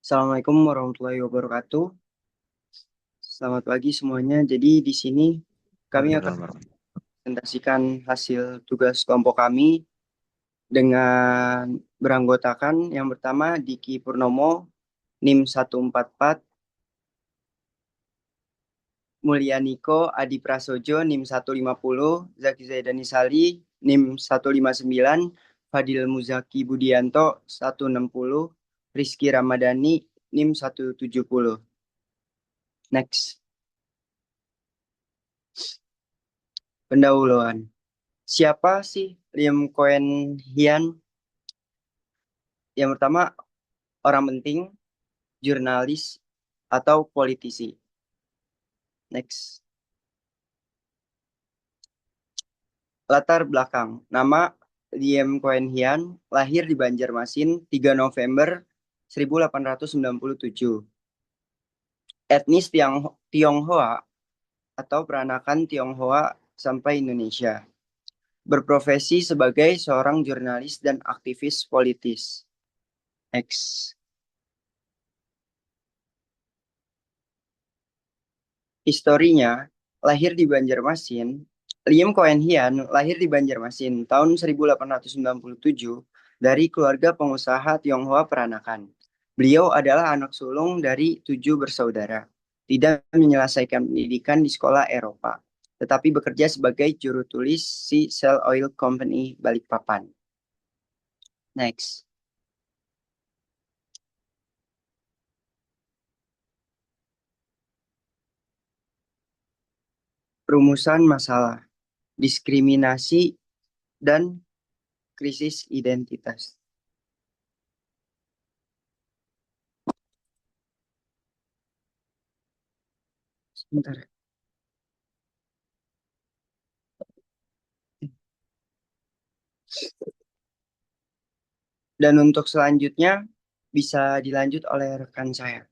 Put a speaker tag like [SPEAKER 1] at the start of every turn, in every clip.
[SPEAKER 1] Assalamualaikum warahmatullahi wabarakatuh. Selamat pagi semuanya. Jadi di sini kami akan
[SPEAKER 2] Waalaikumsalam.
[SPEAKER 1] presentasikan hasil tugas kelompok kami dengan beranggotakan yang pertama Diki Purnomo, NIM 144, Mulyaniko Adi Prasojo, NIM 150, Zaki Zaidani Sali, NIM 159, Fadil Muzaki Budianto, 160, Rizky Ramadhani, NIM 170. Next, pendahuluan. Siapa sih Liam Cohen Hian? Yang pertama, orang penting, jurnalis, atau politisi. Next. Latar belakang. Nama Liam Cohen Hian lahir di Banjarmasin 3 November 1897. Etnis Tionghoa atau peranakan Tionghoa sampai Indonesia. Berprofesi sebagai seorang jurnalis dan aktivis politis. Next. Historinya, lahir di Banjarmasin, Liam Cohen Hian lahir di Banjarmasin tahun 1897 dari keluarga pengusaha Tionghoa peranakan. Beliau adalah anak sulung dari 7 bersaudara. Tidak menyelesaikan pendidikan di sekolah Eropa, tetapi bekerja sebagai juru tulis si Shell Oil Company Balikpapan. Next. Rumusan masalah, diskriminasi, dan krisis identitas. Sebentar. Dan untuk selanjutnya bisa dilanjut oleh rekan saya.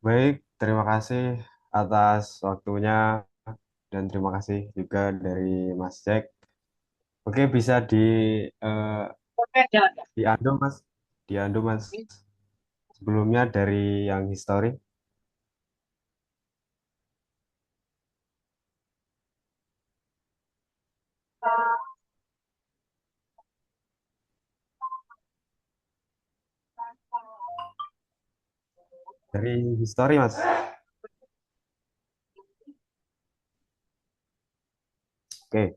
[SPEAKER 2] Baik, terima kasih atas waktunya dan terima kasih juga dari Mas Jack. Oke, bisa eh, diandu Mas, diandu Mas. Sebelumnya dari yang histori, dari histori Mas. Oke,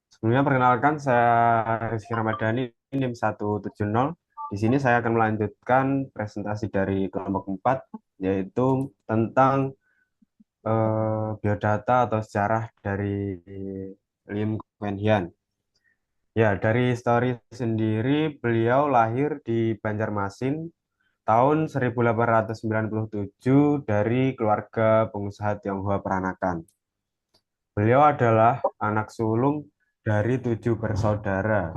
[SPEAKER 2] sebelumnya perkenalkan saya Rizky Ramadhani, NIM 170. Di sini saya akan melanjutkan presentasi dari kelompok 4, yaitu tentang biodata atau sejarah dari Lim Kuan Hian. Ya, dari histori sendiri, beliau lahir di Banjarmasin tahun 1897 dari keluarga pengusaha Tionghoa peranakan. Beliau adalah anak sulung dari 7 bersaudara.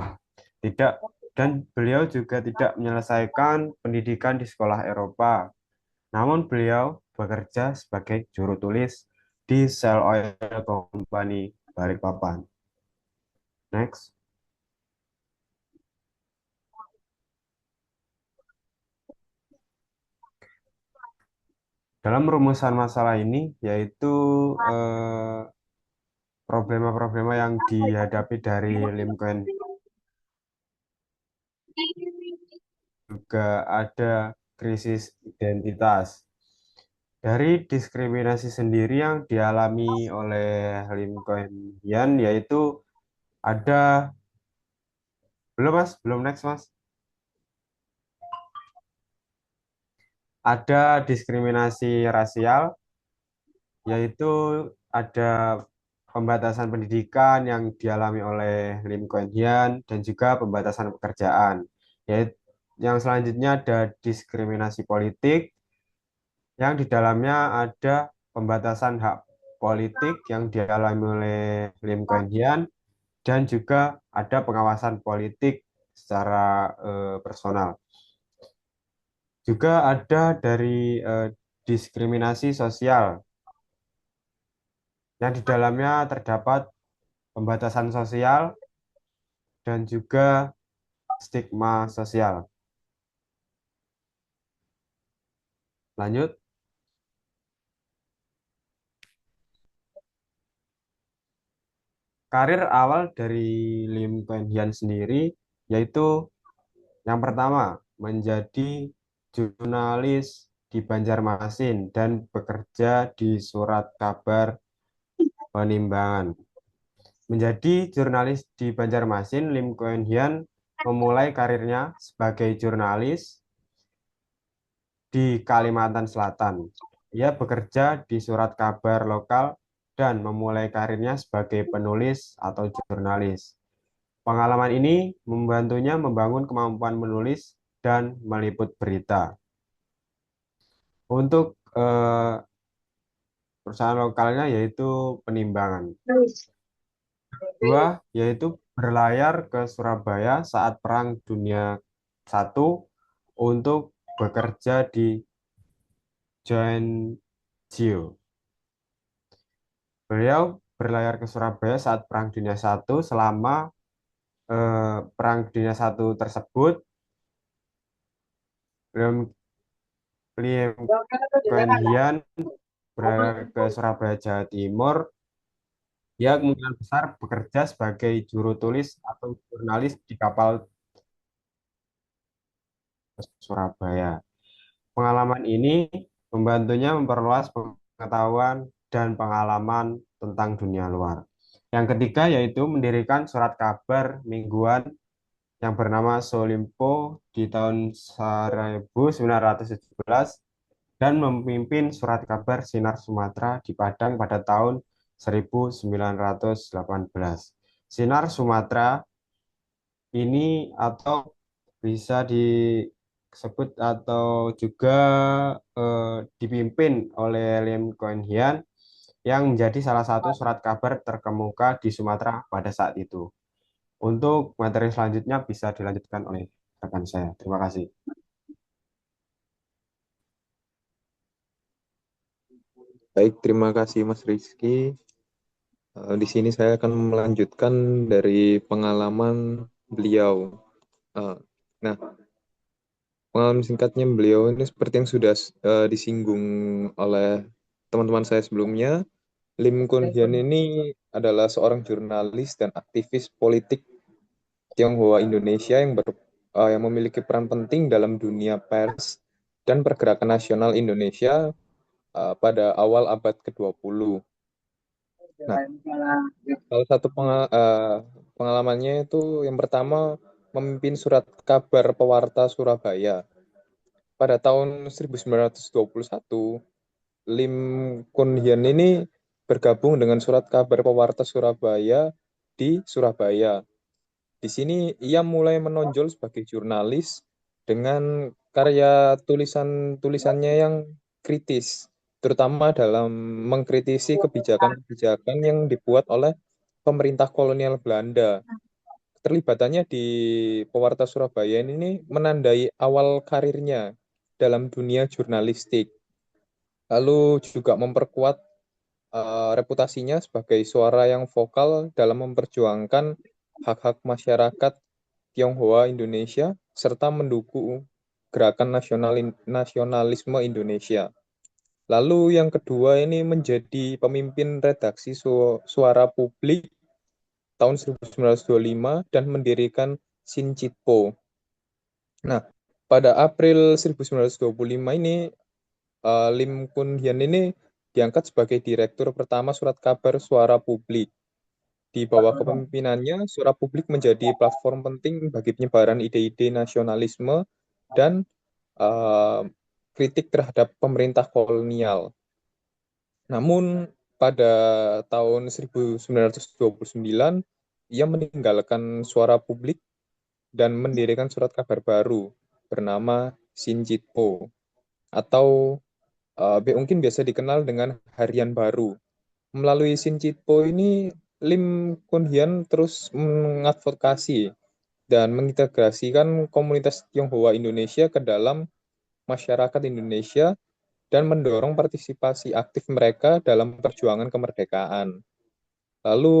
[SPEAKER 2] Tidak dan beliau juga tidak menyelesaikan pendidikan di sekolah Eropa. Namun beliau bekerja sebagai juru tulis di Shell Oil Company Balikpapan. Next. Dalam rumusan masalah ini, yaitu eh, problema-problema yang dihadapi dari Lim Kuan juga ada krisis identitas. Dari diskriminasi sendiri yang dialami oleh Lim Kuan Yean, yaitu ada, belum Mas, belum next Mas, ada diskriminasi rasial, yaitu ada pembatasan pendidikan yang dialami oleh Lim Kuan Yean dan juga pembatasan pekerjaan. Yaitu yang selanjutnya ada diskriminasi politik yang di dalamnya ada pembatasan hak politik yang dialami oleh Lim Kuan Yean dan juga ada pengawasan politik secara personal. Juga ada dari diskriminasi sosial yang di dalamnya terdapat pembatasan sosial dan juga stigma sosial. Lanjut, karir awal dari Lim Kuan Hian sendiri yaitu yang pertama menjadi jurnalis di Banjarmasin dan bekerja di surat kabar Penimbangan. Menjadi jurnalis di Banjarmasin, Lim Kuan Hian memulai karirnya sebagai jurnalis di Kalimantan Selatan. Ia bekerja di surat kabar lokal dan memulai karirnya sebagai penulis atau jurnalis. Pengalaman ini membantunya membangun kemampuan menulis dan meliput berita. Untuk perusahaan lokalnya yaitu Penimbangan. Dua, yaitu berlayar ke Surabaya saat Perang Dunia I untuk bekerja di Joint Geo. Beliau berlayar ke Surabaya saat Perang Dunia I. Selama Perang Dunia I tersebut, beliau Kuan Hian berlayar ke Surabaya, Jawa Timur. Dia kemungkinan besar bekerja sebagai juru tulis atau jurnalis di kapal Surabaya. Pengalaman ini membantunya memperluas pengetahuan dan pengalaman tentang dunia luar. Yang ketiga yaitu mendirikan surat kabar mingguan yang bernama Solimpo di tahun 1917 dan memimpin surat kabar Sinar Sumatera di Padang pada tahun 1918. Sinar Sumatera ini atau bisa disebut atau juga eh, dipimpin oleh Lim Kuan Hian yang menjadi salah satu surat kabar terkemuka di Sumatera pada saat itu. Untuk materi selanjutnya bisa dilanjutkan oleh rekan saya. Terima kasih.
[SPEAKER 3] Baik, terima kasih Mas Rizky. Di sini saya akan melanjutkan dari pengalaman beliau. Eh, nah, pengalaman singkatnya beliau ini seperti yang sudah disinggung oleh teman-teman saya sebelumnya. Lim Kun Hian ini adalah seorang jurnalis dan aktivis politik Tionghoa Indonesia yang memiliki peran penting dalam dunia pers dan pergerakan nasional Indonesia pada awal abad ke-20. Nah, salah satu pengalamannya itu yang pertama memimpin surat kabar pewarta Surabaya. Pada tahun 1921, Lim Kun Hian ini bergabung dengan surat kabar pewarta Surabaya di Surabaya. Di sini ia mulai menonjol sebagai jurnalis dengan karya tulisannya yang kritis, terutama dalam mengkritisi kebijakan-kebijakan yang dibuat oleh pemerintah kolonial Belanda. Keterlibatannya di Pewarta Surabaya ini menandai awal karirnya dalam dunia jurnalistik. Lalu juga memperkuat reputasinya sebagai suara yang vokal dalam memperjuangkan hak-hak masyarakat Tionghoa Indonesia serta mendukung gerakan nasionalisme Indonesia. Lalu yang kedua ini menjadi pemimpin redaksi Suara Publik tahun 1925 dan mendirikan Sinchitpo. Nah, pada April 1925 ini Lim Kun Hian ini diangkat sebagai direktur pertama surat kabar Suara Publik. Di bawah kepemimpinannya, Suara Publik menjadi platform penting bagi penyebaran ide-ide nasionalisme dan uh, kritik terhadap pemerintah kolonial. Namun pada tahun 1929, ia meninggalkan Suara Publik dan mendirikan surat kabar baru bernama Sinjitpo atau mungkin biasa dikenal dengan Harian Baru. Melalui Sinjitpo ini, Lim Kun Hian terus mengadvokasi dan mengintegrasikan komunitas Tionghoa Indonesia ke dalam masyarakat Indonesia dan mendorong partisipasi aktif mereka dalam perjuangan kemerdekaan. Lalu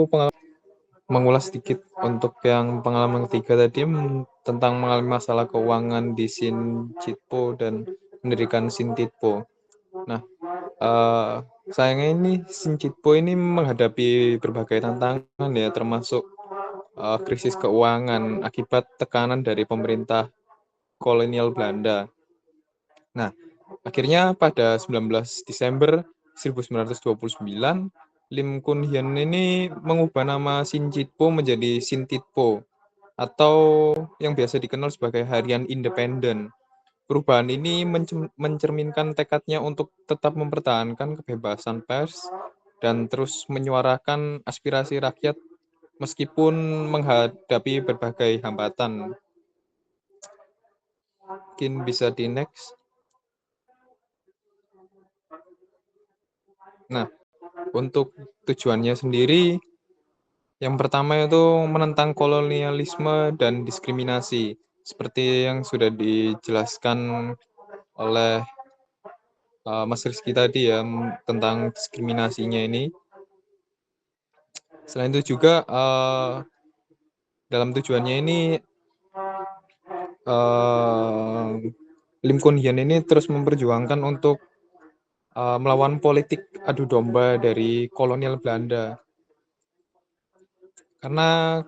[SPEAKER 3] mengulas sedikit untuk yang pengalaman ketiga tadi tentang mengalami masalah keuangan di Sinchitpo dan mendirikan Sintitpo. Nah, sayangnya ini Sinchitpo ini menghadapi berbagai tantangan ya, termasuk krisis keuangan akibat tekanan dari pemerintah kolonial Belanda. Nah, akhirnya pada 19 Desember 1929, Lim Kun Hian ini mengubah nama Sinchitpo menjadi Sintitpo atau yang biasa dikenal sebagai Harian Independen. Perubahan ini mencerminkan tekadnya untuk tetap mempertahankan kebebasan pers dan terus menyuarakan aspirasi rakyat meskipun menghadapi berbagai hambatan. Mungkin bisa di next. Nah, untuk tujuannya sendiri, yang pertama itu menentang kolonialisme dan diskriminasi, seperti yang sudah dijelaskan oleh Mas Rizky tadi ya, tentang diskriminasinya ini. Selain itu juga dalam tujuannya ini Lim Kun Hian ini terus memperjuangkan untuk melawan politik adu domba dari kolonial Belanda. Karena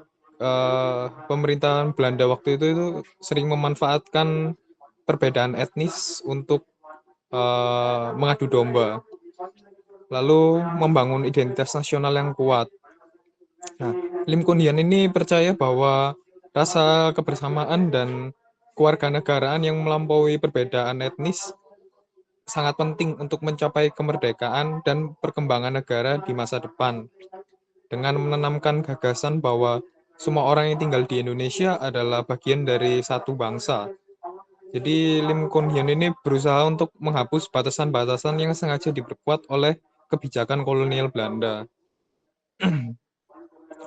[SPEAKER 3] pemerintahan Belanda waktu itu sering memanfaatkan perbedaan etnis untuk mengadu domba, lalu membangun identitas nasional yang kuat. Nah, Lim Kun Hian ini percaya bahwa rasa kebersamaan dan kewarganegaraan yang melampaui perbedaan etnis sangat penting untuk mencapai kemerdekaan dan perkembangan negara di masa depan. Dengan menanamkan gagasan bahwa semua orang yang tinggal di Indonesia adalah bagian dari satu bangsa. Jadi Lim Kun Hian ini berusaha untuk menghapus batasan-batasan yang sengaja diperkuat oleh kebijakan kolonial Belanda.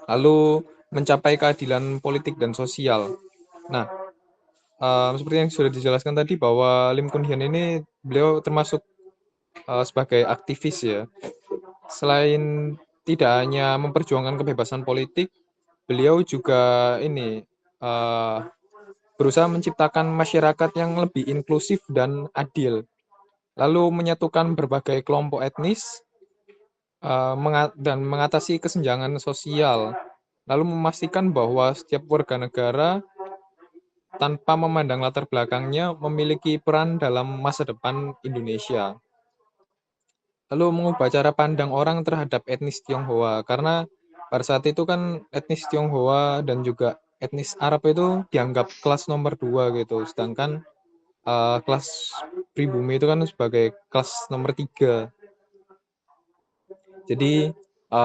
[SPEAKER 3] Lalu mencapai keadilan politik dan sosial. Nah, seperti yang sudah dijelaskan tadi bahwa Lim Kun Hian ini beliau termasuk sebagai aktivis ya. Selain tidak hanya memperjuangkan kebebasan politik, beliau juga ini berusaha menciptakan masyarakat yang lebih inklusif dan adil. Lalu menyatukan berbagai kelompok etnis dan mengatasi kesenjangan sosial. Lalu memastikan bahwa setiap warga negara tanpa memandang latar belakangnya memiliki peran dalam masa depan Indonesia. Lalu mengubah cara pandang orang terhadap etnis Tionghoa, karena pada saat itu kan etnis Tionghoa dan juga etnis Arab itu dianggap kelas nomor 2 gitu, sedangkan kelas pribumi itu kan sebagai kelas nomor 3. Jadi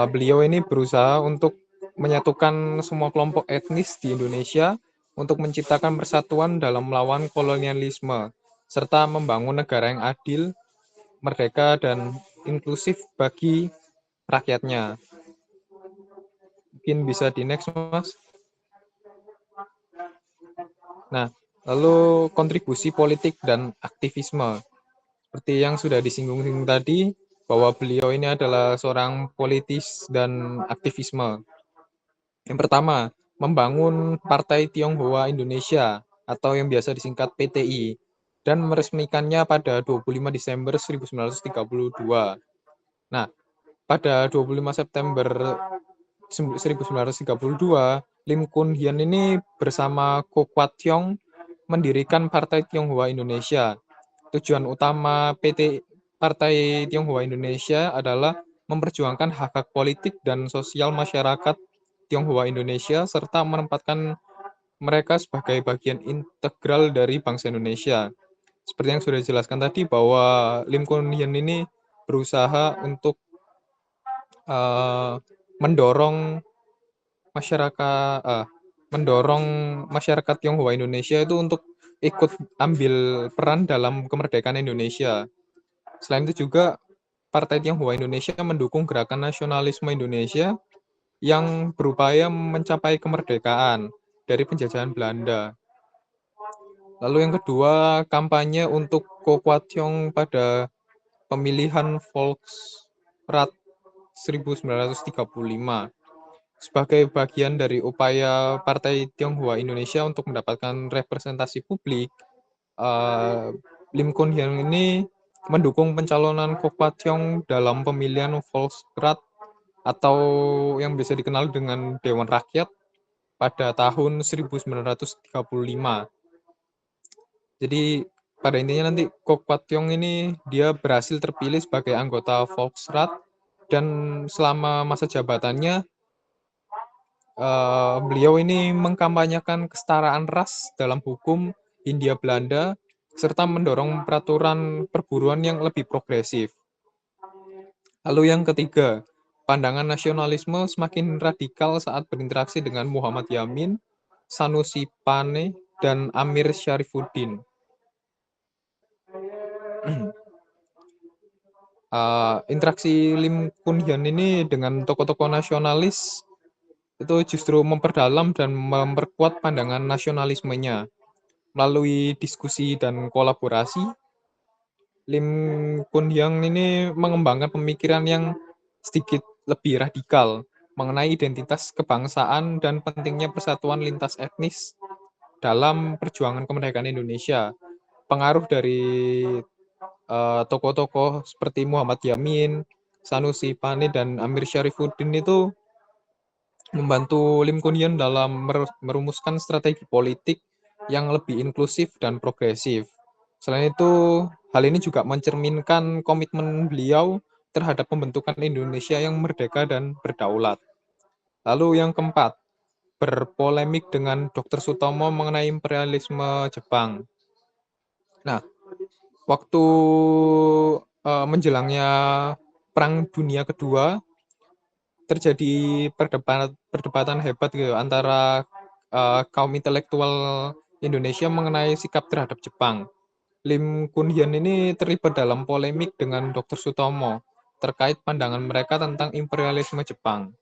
[SPEAKER 3] beliau ini berusaha untuk menyatukan semua kelompok etnis di Indonesia untuk menciptakan persatuan dalam melawan kolonialisme, serta membangun negara yang adil, merdeka, dan inklusif bagi rakyatnya. Mungkin bisa di next, Mas. Nah, lalu kontribusi politik dan aktivisme. Seperti yang sudah disinggung tadi, bahwa beliau ini adalah seorang politis dan aktivisme. Yang pertama, membangun Partai Tionghoa Indonesia atau yang biasa disingkat PTI dan meresmikannya pada 25 Desember 1932. Nah, pada 25 September 1932, Lim Kun Hian ini bersama Ko Kwat Tiong mendirikan Partai Tionghoa Indonesia. Tujuan utama Partai Tionghoa Indonesia adalah memperjuangkan hak-hak politik dan sosial masyarakat Tionghoa Indonesia serta menempatkan mereka sebagai bagian integral dari bangsa Indonesia. Seperti yang sudah dijelaskan tadi bahwa Lim Kun Hian ini berusaha untuk mendorong masyarakat Tionghoa Indonesia itu untuk ikut ambil peran dalam kemerdekaan Indonesia. Selain itu juga Partai Tionghoa Indonesia mendukung gerakan nasionalisme Indonesia yang berupaya mencapai kemerdekaan dari penjajahan Belanda. Lalu yang kedua, kampanye untuk Ko Kwat Tiong pada pemilihan Volksrat 1935. sebagai bagian dari upaya Partai Tionghoa Indonesia untuk mendapatkan representasi publik, Lim Kun Hyang ini mendukung pencalonan Kok Pat Tiong dalam pemilihan Volksrat atau yang bisa dikenal dengan Dewan Rakyat pada tahun 1935. Jadi pada intinya nanti Kok Pat Tiong ini dia berhasil terpilih sebagai anggota Volksrat dan selama masa jabatannya beliau ini mengkampanyekan kesetaraan ras dalam hukum Hindia Belanda serta mendorong peraturan perburuan yang lebih progresif. Lalu yang ketiga, pandangan nasionalisme semakin radikal saat berinteraksi dengan Muhammad Yamin, Sanusi Pane, dan Amir Syarifuddin. Interaksi Lim Kun Hyun ini dengan tokoh-tokoh nasionalis itu justru memperdalam dan memperkuat pandangan nasionalismenya. Melalui diskusi dan kolaborasi, Lim Kun Hyang ini mengembangkan pemikiran yang sedikit lebih radikal mengenai identitas kebangsaan dan pentingnya persatuan lintas etnis dalam perjuangan kemerdekaan Indonesia. Pengaruh dari tokoh-tokoh seperti Muhammad Yamin, Sanusi Pane, dan Amir Syarifuddin itu membantu Lim Kun Hyun dalam merumuskan strategi politik yang lebih inklusif dan progresif. Selain itu, hal ini juga mencerminkan komitmen beliau terhadap pembentukan Indonesia yang merdeka dan berdaulat. Lalu yang keempat, berpolemik dengan Dr. Sutomo mengenai imperialisme Jepang. Nah, waktu menjelangnya Perang Dunia Kedua, terjadi perdebatan hebat gitu antara kaum intelektual Indonesia mengenai sikap terhadap Jepang. Lim Kun Hyun ini terlibat dalam polemik dengan Dr. Sutomo terkait pandangan mereka tentang imperialisme Jepang.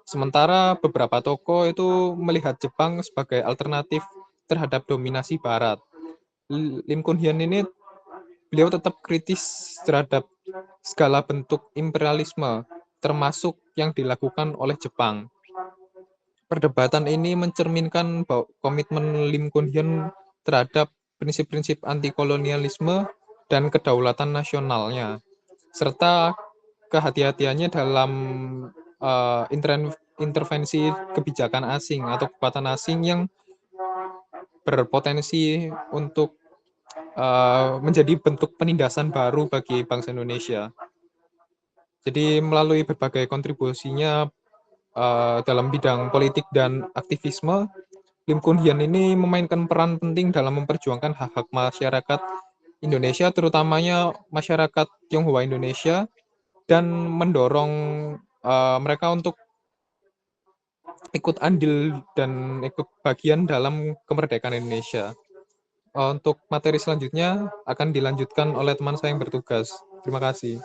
[SPEAKER 3] Sementara beberapa tokoh itu melihat Jepang sebagai alternatif terhadap dominasi Barat. Lim Kun Hyun ini beliau tetap kritis terhadap segala bentuk imperialisme, termasuk yang dilakukan oleh Jepang. Perdebatan ini mencerminkan bahwa komitmen Lim Kun Hyun terhadap prinsip-prinsip anti-kolonialisme dan kedaulatan nasionalnya, serta kehati-hatiannya dalam intervensi kebijakan asing atau kekuatan asing yang berpotensi untuk menjadi bentuk penindasan baru bagi bangsa Indonesia. Jadi melalui berbagai kontribusinya dalam bidang politik dan aktivisme, Lim Kun Hyun ini memainkan peran penting dalam memperjuangkan hak-hak masyarakat Indonesia, terutamanya masyarakat Tionghoa Indonesia, dan mendorong mereka untuk ikut andil dan ikut bagian dalam kemerdekaan Indonesia. Untuk materi selanjutnya akan dilanjutkan oleh teman saya yang bertugas. Terima kasih.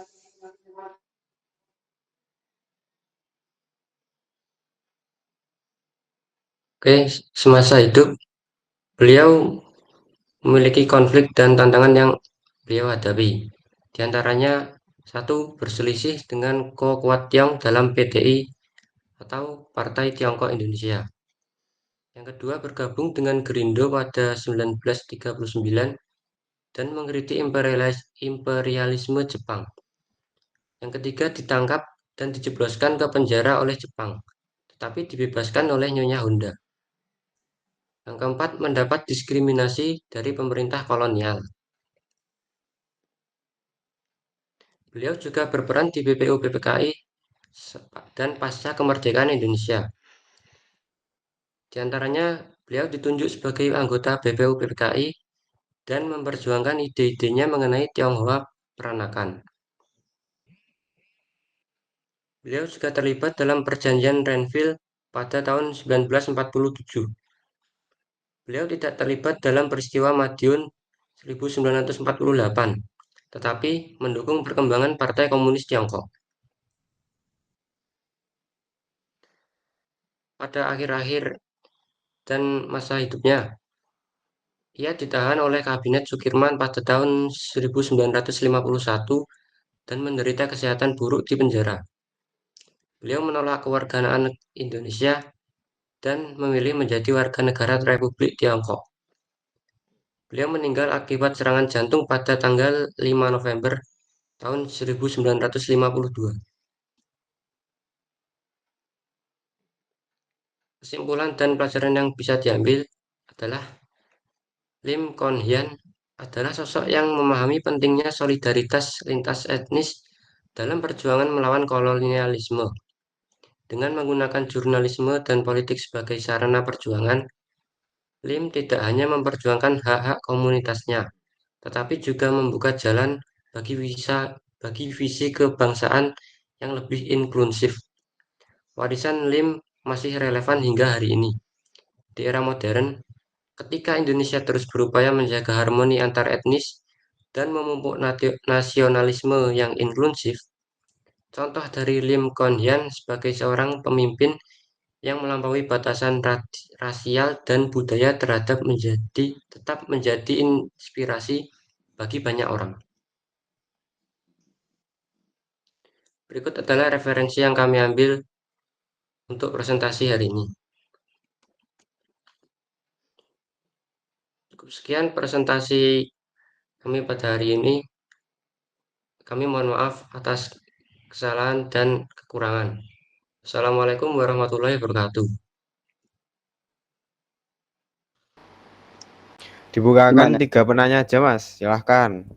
[SPEAKER 4] Oke, semasa hidup beliau memiliki konflik dan tantangan yang beliau hadapi. Di antaranya, satu, berselisih dengan Ko Kuat Tiong dalam PTI atau Partai Tiongkok Indonesia. Yang kedua, bergabung dengan Gerindo pada 1939 dan mengkritik imperialisme Jepang. Yang ketiga, ditangkap dan dijebloskan ke penjara oleh Jepang, tetapi dibebaskan oleh Nyonya Honda. Yang keempat, mendapat diskriminasi dari pemerintah kolonial. Beliau juga berperan di BPU PPKI dan pasca kemerdekaan Indonesia. Di antaranya, beliau ditunjuk sebagai anggota BPU PPKI dan memperjuangkan ide-idenya mengenai Tionghoa Peranakan. Beliau juga terlibat dalam perjanjian Renville pada tahun 1947. Beliau tidak terlibat dalam peristiwa Madiun 1948, tetapi mendukung perkembangan Partai Komunis Tiongkok. Pada akhir-akhir dan masa hidupnya, ia ditahan oleh Kabinet Sukirman pada tahun 1951 dan menderita kesehatan buruk di penjara. Beliau menolak kewarganegaraan Indonesia dan memilih menjadi warga negara Republik Tiongkok. Beliau meninggal akibat serangan jantung pada tanggal 5 November tahun 1952. Kesimpulan dan pelajaran yang bisa diambil adalah Lim Kon Hian adalah sosok yang memahami pentingnya solidaritas lintas etnis dalam perjuangan melawan kolonialisme. Dengan menggunakan jurnalisme dan politik sebagai sarana perjuangan, Lim tidak hanya memperjuangkan hak-hak komunitasnya, tetapi juga membuka jalan bagi visi kebangsaan yang lebih inklusif. Warisan Lim masih relevan hingga hari ini. Di era modern, ketika Indonesia terus berupaya menjaga harmoni antar etnis dan memupuk nasionalisme yang inklusif, contoh dari Lim Kon Hian sebagai seorang pemimpin yang melampaui batasan rasial dan budaya tetap menjadi inspirasi bagi banyak orang. Berikut adalah referensi yang kami ambil untuk presentasi hari ini. Cukup sekian presentasi kami pada hari ini. Kami mohon maaf atas kesalahan dan kekurangan. Assalamualaikum warahmatullahi wabarakatuh.
[SPEAKER 2] Dibukakan
[SPEAKER 1] Gimana?
[SPEAKER 2] 3 penanya aja, Mas. Silahkan.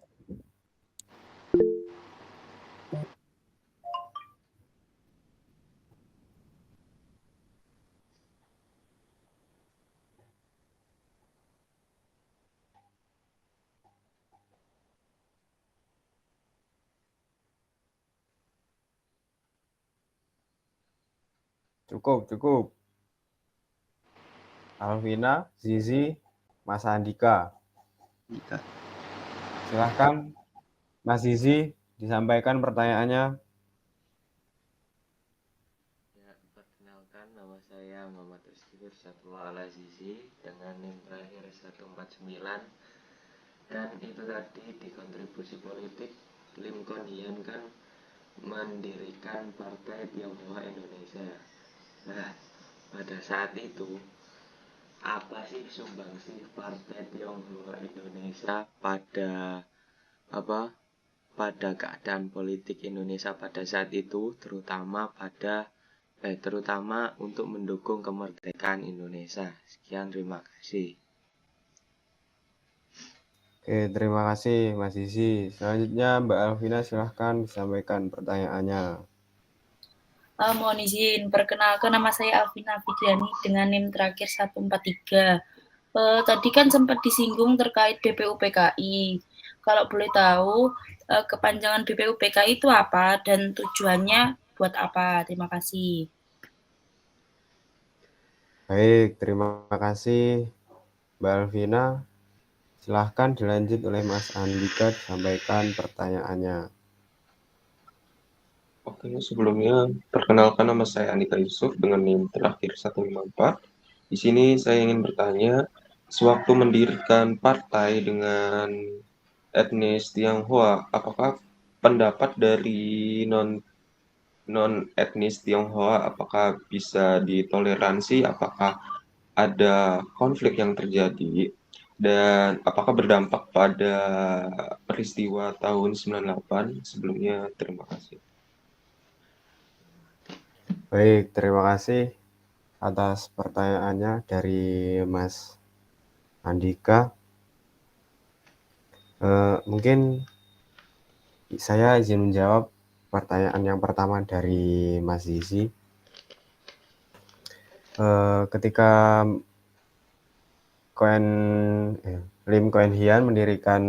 [SPEAKER 2] Cukup. Alvina, Zizi, Mas Andika. Silahkan, Mas Zizi, disampaikan pertanyaannya.
[SPEAKER 5] Ya, perkenalkan nama saya Muhammad Rizky Satwa Al-Azizi dengan NIM terakhir 149. Dan itu tadi di kontribusi politik, Lim Kon Hian kan mendirikan Partai Tionghoa Indonesia. Nah, pada saat itu apa sih sumbangsih Partai Tionghoa Indonesia pada keadaan politik Indonesia pada saat itu, terutama untuk mendukung kemerdekaan Indonesia. Sekian, terima kasih.
[SPEAKER 2] Oke, terima kasih Mas Zizi. Selanjutnya Mbak Alvina, silahkan disampaikan pertanyaannya.
[SPEAKER 6] Mohon izin, perkenalkan nama saya Alvina Fitriani dengan NIM terakhir 143. Tadi kan sempat disinggung terkait BPUPKI. Kalau boleh tahu, kepanjangan BPUPKI itu apa dan tujuannya buat apa? Terima kasih.
[SPEAKER 2] Baik, terima kasih Mbak Alvina. Silahkan dilanjut oleh Mas Andika disampaikan pertanyaannya.
[SPEAKER 3] Oke, sebelumnya perkenalkan nama saya Andika Yusuf dengan NIM terakhir 154. Di sini saya ingin bertanya, sewaktu mendirikan partai dengan etnis Tionghoa, apakah pendapat dari non etnis Tionghoa apakah bisa ditoleransi, apakah ada konflik yang terjadi, dan apakah berdampak pada peristiwa tahun 98 sebelumnya? Terima kasih.
[SPEAKER 2] Baik, terima kasih atas pertanyaannya dari Mas Andika. Mungkin saya izin menjawab pertanyaan yang pertama dari Mas Zizi. Ketika Lim Kon Hian mendirikan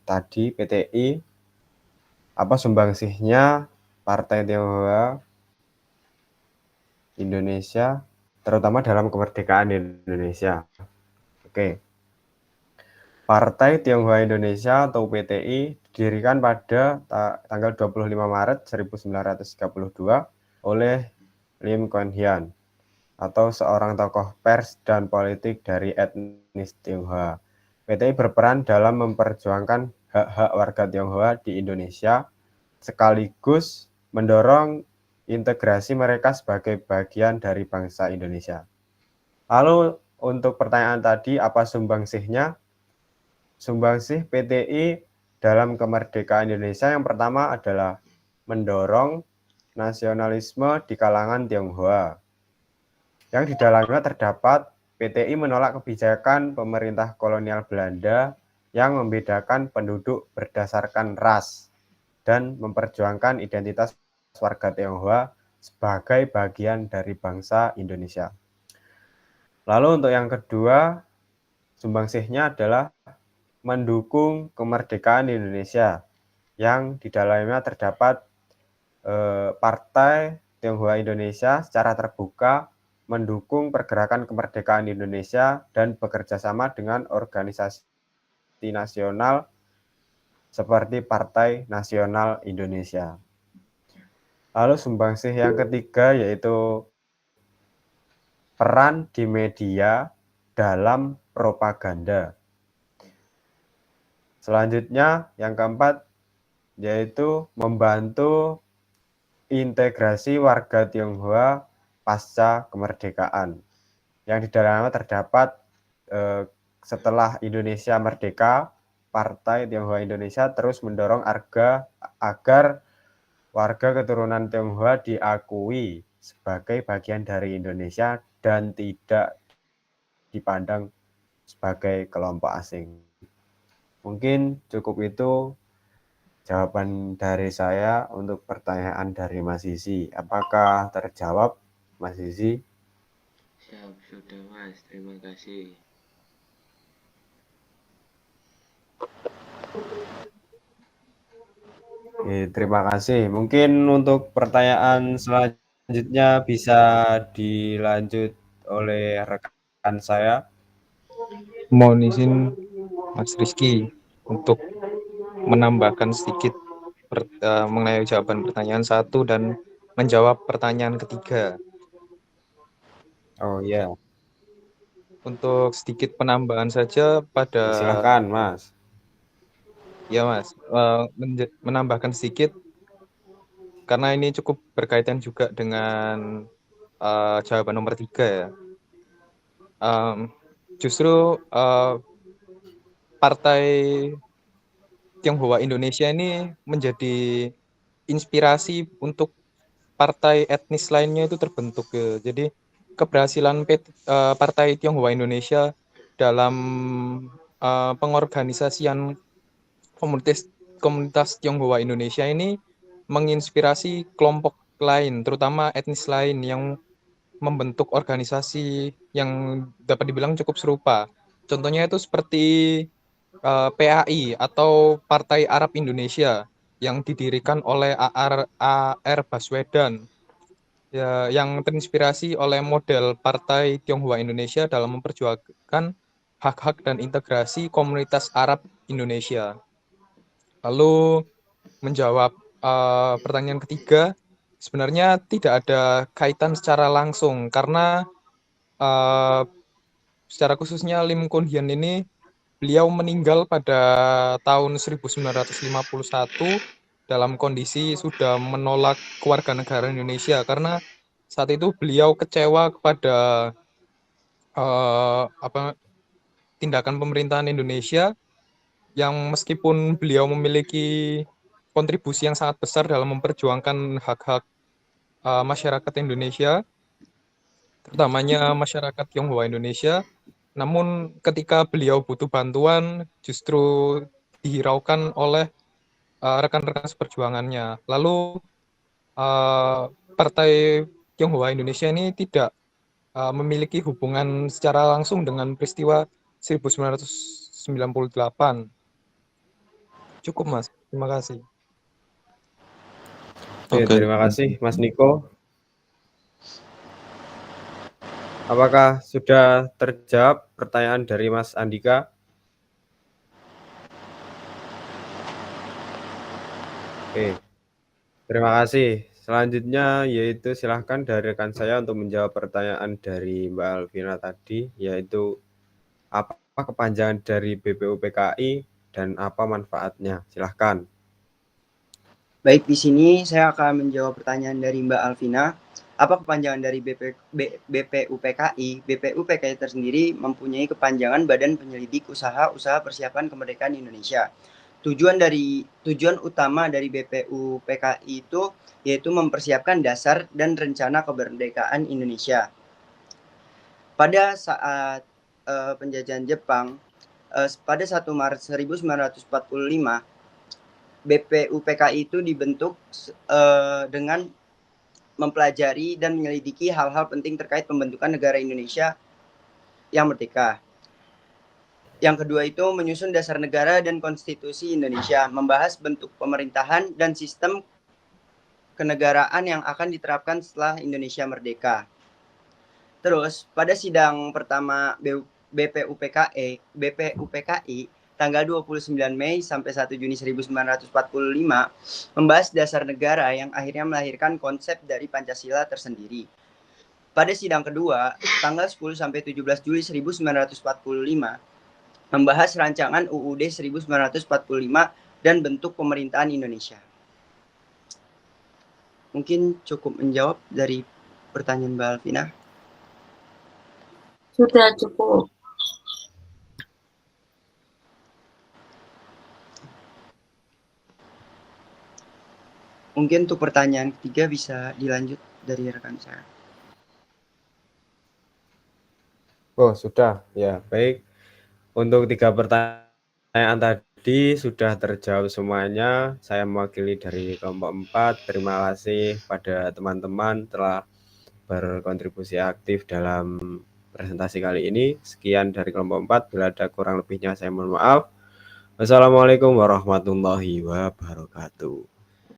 [SPEAKER 2] tadi PTI, apa sumbangsihnya Partai Tionghoa Indonesia, terutama dalam kemerdekaan Indonesia. Oke. Partai Tionghoa Indonesia atau PTI didirikan pada tanggal 25 Maret 1932 oleh Lim Kon Hian atau seorang tokoh pers dan politik dari etnis Tionghoa. PTI berperan dalam memperjuangkan hak-hak warga Tionghoa di Indonesia sekaligus mendorong integrasi mereka sebagai bagian dari bangsa Indonesia. Lalu untuk pertanyaan tadi, apa sumbangsihnya? Sumbangsih PTI dalam kemerdekaan Indonesia yang pertama adalah mendorong nasionalisme di kalangan Tionghoa. Yang di dalamnya terdapat PTI menolak kebijakan pemerintah kolonial Belanda yang membedakan penduduk berdasarkan ras dan memperjuangkan identitas warga Tionghoa sebagai bagian dari bangsa Indonesia. Lalu untuk yang kedua, sumbangsihnya adalah mendukung kemerdekaan Indonesia yang di dalamnya terdapat Partai Tionghoa Indonesia secara terbuka mendukung pergerakan kemerdekaan Indonesia dan bekerja sama dengan organisasi nasional seperti Partai Nasional Indonesia. Lalu sumbangsih yang ketiga yaitu peran di media dalam propaganda. Selanjutnya yang keempat yaitu membantu integrasi warga Tionghoa pasca kemerdekaan. Yang di dalamnya terdapat setelah Indonesia merdeka, Partai Tionghoa Indonesia terus mendorong agar warga keturunan Tionghoa diakui sebagai bagian dari Indonesia dan tidak dipandang sebagai kelompok asing. Mungkin cukup itu jawaban dari saya untuk pertanyaan dari Mas Zizi. Apakah terjawab, Mas Zizi?
[SPEAKER 5] Siap, sudah Mas, terima kasih.
[SPEAKER 2] Oke, terima kasih. Mungkin untuk pertanyaan selanjutnya bisa dilanjut oleh rekan saya.
[SPEAKER 3] Mohon izin Mas Rizky untuk menambahkan sedikit mengenai jawaban pertanyaan 1 dan menjawab pertanyaan ketiga.
[SPEAKER 2] Oh iya.
[SPEAKER 3] Untuk sedikit penambahan saja pada
[SPEAKER 2] Silakan, Mas.
[SPEAKER 3] ya Mas, menambahkan sedikit karena ini cukup berkaitan juga dengan jawaban nomor 3 ya. Justru Partai Tionghoa Indonesia ini menjadi inspirasi untuk partai etnis lainnya itu terbentuk. Jadi keberhasilan Partai Tionghoa Indonesia dalam pengorganisasian komunitas Tionghoa Indonesia ini menginspirasi kelompok lain, terutama etnis lain yang membentuk organisasi yang dapat dibilang cukup serupa. Contohnya itu seperti PAI atau Partai Arab Indonesia yang didirikan oleh AR Baswedan, ya, yang terinspirasi oleh model Partai Tionghoa Indonesia dalam memperjuangkan hak-hak dan integrasi komunitas Arab Indonesia. Lalu menjawab pertanyaan ketiga, sebenarnya tidak ada kaitan secara langsung karena secara khususnya Lim Kuan Yew ini beliau meninggal pada tahun 1951 dalam kondisi sudah menolak kewarganegaraan Indonesia karena saat itu beliau kecewa kepada tindakan pemerintahan Indonesia yang meskipun beliau memiliki kontribusi yang sangat besar dalam memperjuangkan hak-hak masyarakat Indonesia, terutamanya masyarakat Tionghoa Indonesia, namun ketika beliau butuh bantuan justru dihiraukan oleh rekan-rekan seperjuangannya. Lalu Partai Tionghoa Indonesia ini tidak memiliki hubungan secara langsung dengan peristiwa 1998. Cukup Mas, terima kasih.
[SPEAKER 2] Oke, terima kasih Mas Niko. Apakah sudah terjawab pertanyaan dari Mas Andika? Oke, terima kasih. Selanjutnya yaitu silahkan dari rekan saya untuk menjawab pertanyaan dari Mbak Alvina tadi, yaitu apa kepanjangan dari BPUPKI dan apa manfaatnya? Silahkan.
[SPEAKER 1] Baik, di sini saya akan menjawab pertanyaan dari Mbak Alvina. Apa kepanjangan dari BPUPKI? BPUPKI tersendiri mempunyai kepanjangan Badan Penyelidik Usaha Persiapan Kemerdekaan Indonesia. Tujuan utama dari BPUPKI itu yaitu mempersiapkan dasar dan rencana kemerdekaan Indonesia. Pada saat penjajahan Jepang, pada 1 Maret 1945, BPUPKI itu dibentuk dengan mempelajari dan menyelidiki hal-hal penting terkait pembentukan negara Indonesia yang merdeka. Yang kedua itu menyusun dasar negara dan konstitusi Indonesia, membahas bentuk pemerintahan dan sistem kenegaraan yang akan diterapkan setelah Indonesia merdeka. Terus pada sidang pertama BPUPKI tanggal 29 Mei sampai 1 Juni 1945 membahas dasar negara yang akhirnya melahirkan konsep dari Pancasila tersendiri. Pada sidang kedua tanggal 10 sampai 17 Juli 1945 membahas rancangan UUD 1945 dan bentuk pemerintahan Indonesia. Mungkin cukup menjawab dari pertanyaan Mbak Alvina.
[SPEAKER 6] Sudah cukup.
[SPEAKER 1] Mungkin untuk pertanyaan ketiga bisa dilanjut dari rekan saya.
[SPEAKER 2] Oh, sudah. Ya, baik. Untuk 3 pertanyaan tadi sudah terjawab semuanya. Saya mewakili dari kelompok 4. Terima kasih pada teman-teman telah berkontribusi aktif dalam presentasi kali ini. Sekian dari kelompok 4. Bila ada kurang lebihnya saya mohon maaf. Wassalamualaikum warahmatullahi wabarakatuh.